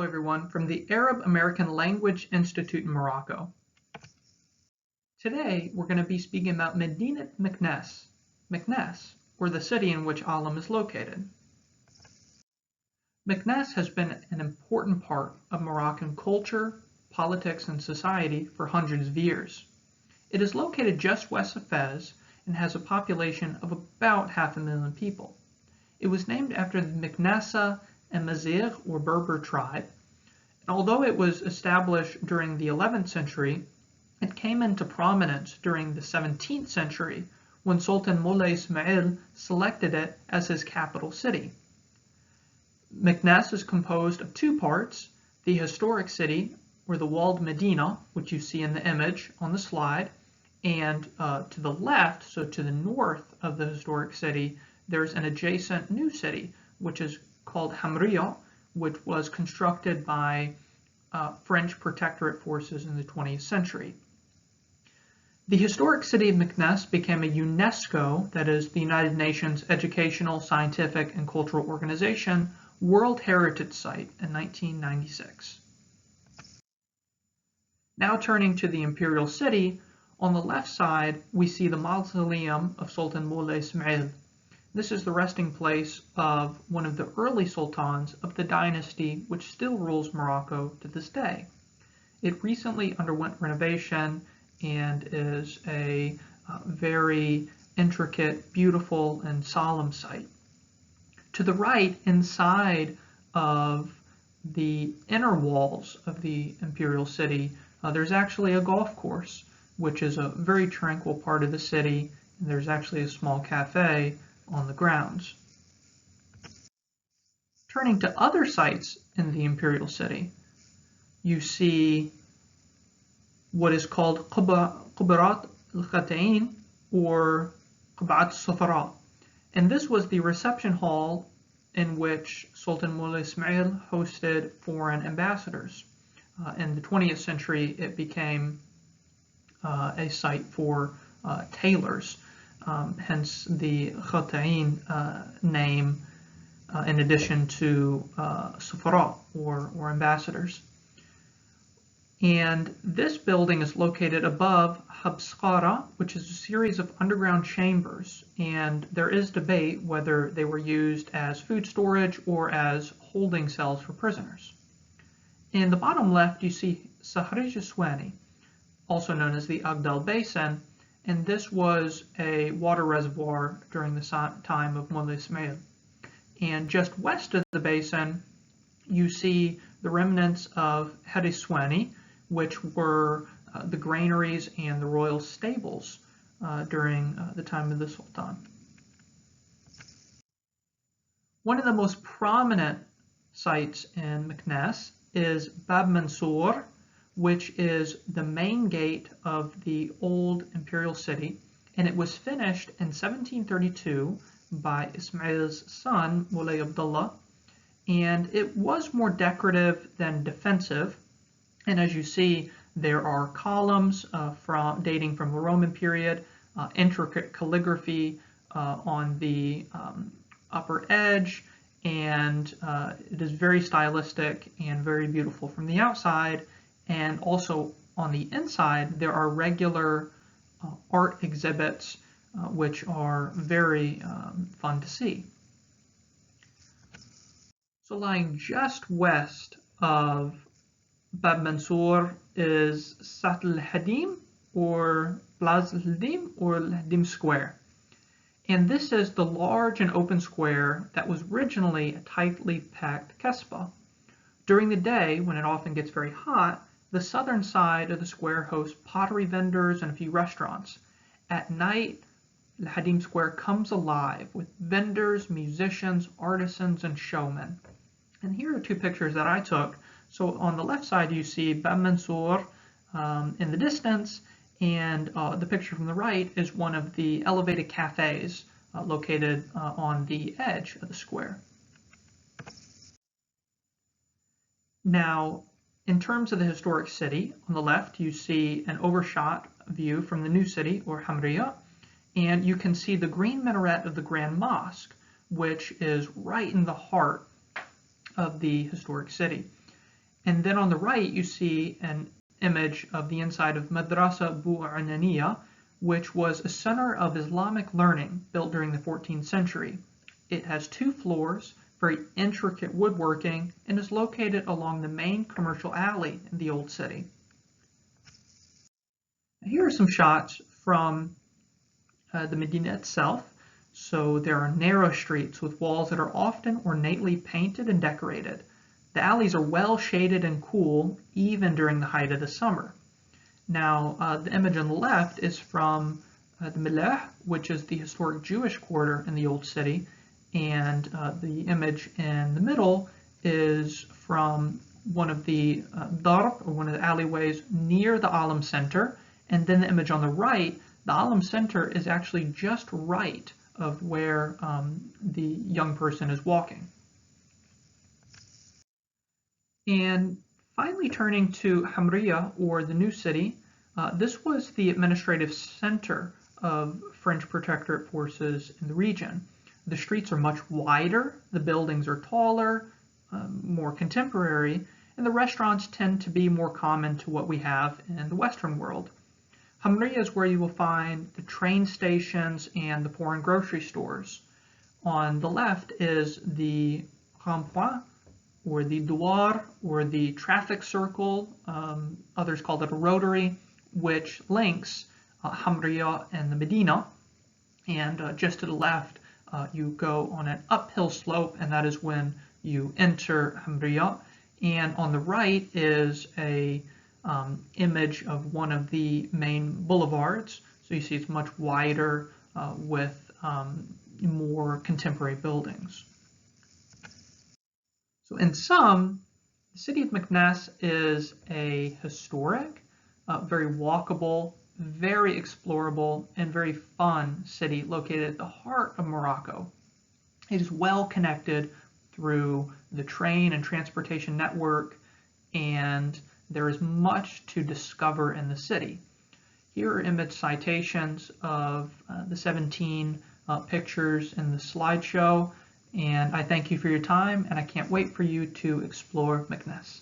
everyone, from the Arab American Language Institute in Morocco. Today, we're going to be speaking about Medinat Meknes, or the city in which AALIM is located. Meknes has been an important part of Moroccan culture, politics, and society for hundreds of years. It is located just west of Fez and has a population of about 500,000 people. It was named after the Meknesa and Mazigh, or Berber tribe. And although it was established during the 11th century, it came into prominence during the 17th century when Sultan Moulay Ismail selected it as his capital city. Meknes is composed of two parts: the historic city, or the walled Medina, which you see in the image on the slide, and to the left, so to the north of the historic city, there's an adjacent new city, which is called Hamriya, which was constructed by French protectorate forces in the 20th century. The historic city of Meknes became a UNESCO, that is the United Nations Educational, Scientific, and Cultural Organization, World Heritage Site in 1996. Now turning to the Imperial City, on the left side we see the mausoleum of Sultan Moulay Ismail. This is the resting place of one of the early sultans of the dynasty which still rules Morocco to this day. It recently underwent renovation and is a very intricate, beautiful, and solemn site. To the right, inside of the inner walls of the Imperial City, there's actually a golf course, which is a very tranquil part of the city, and there's actually a small cafe on the grounds. Turning to other sites in the Imperial City, you see what is called Qubarat al-Khata'in, or Qubat Sufara. And this was the reception hall in which Sultan Moulay Ismail hosted foreign ambassadors. In the 20th century, it became a site for tailors, hence the Khata'in name, in addition to Sufara, or ambassadors. And this building is located above Habsqara, which is a series of underground chambers, and there is debate whether they were used as food storage or as holding cells for prisoners. In the bottom left, you see Sahrij Aswani, also known as the Agdal Basin, and this was a water reservoir during the time of Moulay Ismail. And just west of the basin, you see the remnants of Hariswani, which were the granaries and the royal stables during the time of the Sultan. One of the most prominent sites in Meknes is Bab Mansour, which is the main gate of the old imperial city, and it was finished in 1732 by Ismail's son, Moulay Abdullah, and it was more decorative than defensive. And as you see, there are columns dating from the Roman period, intricate calligraphy on the upper edge, and it is very stylistic and very beautiful from the outside. And also on the inside, there are regular art exhibits which are very fun to see. So lying just west of Bab Mansour is Sat al-Lahdim, or Plaza al-Lahdim, or Lahdim Square. And this is the large and open square that was originally a tightly packed Kesbah. During the day, when it often gets very hot, the southern side of the square hosts pottery vendors and a few restaurants. At night, Lahdim Square comes alive with vendors, musicians, artisans, and showmen. And here are two pictures that I took. So on the left side, you see Bab Mansour in the distance, and the picture from the right is one of the elevated cafes located on the edge of the square. Now, in terms of the historic city, on the left you see an overshot view from the new city, or Hamriya, and you can see the green minaret of the Grand Mosque, which is right in the heart of the historic city. And then on the right, you see an image of the inside of Madrasa Bu Ananiya, which was a center of Islamic learning built during the 14th century. It has 2 floors, very intricate woodworking, and is located along the main commercial alley in the old city. Here are some shots from the Medina itself. So there are narrow streets with walls that are often ornately painted and decorated. The alleys are well shaded and cool, even during the height of the summer. Now, the image on the left is from the Mileh, which is the historic Jewish quarter in the old city, and the image in the middle is from one of the darb, or one of the alleyways near the AALIM Center, and then the image on the right, the AALIM Center is actually just right of where the young person is walking. And finally, turning to Hamriya, or the new city, this was the administrative center of French protectorate forces in the region. The streets are much wider, the buildings are taller, more contemporary, and the restaurants tend to be more common to what we have in the Western world. Hamriya is where you will find the train stations and the foreign grocery stores. On the left is the rond-point, or the douar, or the traffic circle, others call it a rotary, which links Hamriya and the Medina. And just to the left, you go on an uphill slope, and that is when you enter Hamriya. And on the right is a image of one of the main boulevards. So you see it's much wider with more contemporary buildings. So in sum, the city of Meknes is a historic, very walkable, very explorable, and very fun city located at the heart of Morocco. It is well connected through the train and transportation network, and there is much to discover in the city. Here are image citations of the 17 pictures in the slideshow, and I thank you for your time, and I can't wait for you to explore Meknes.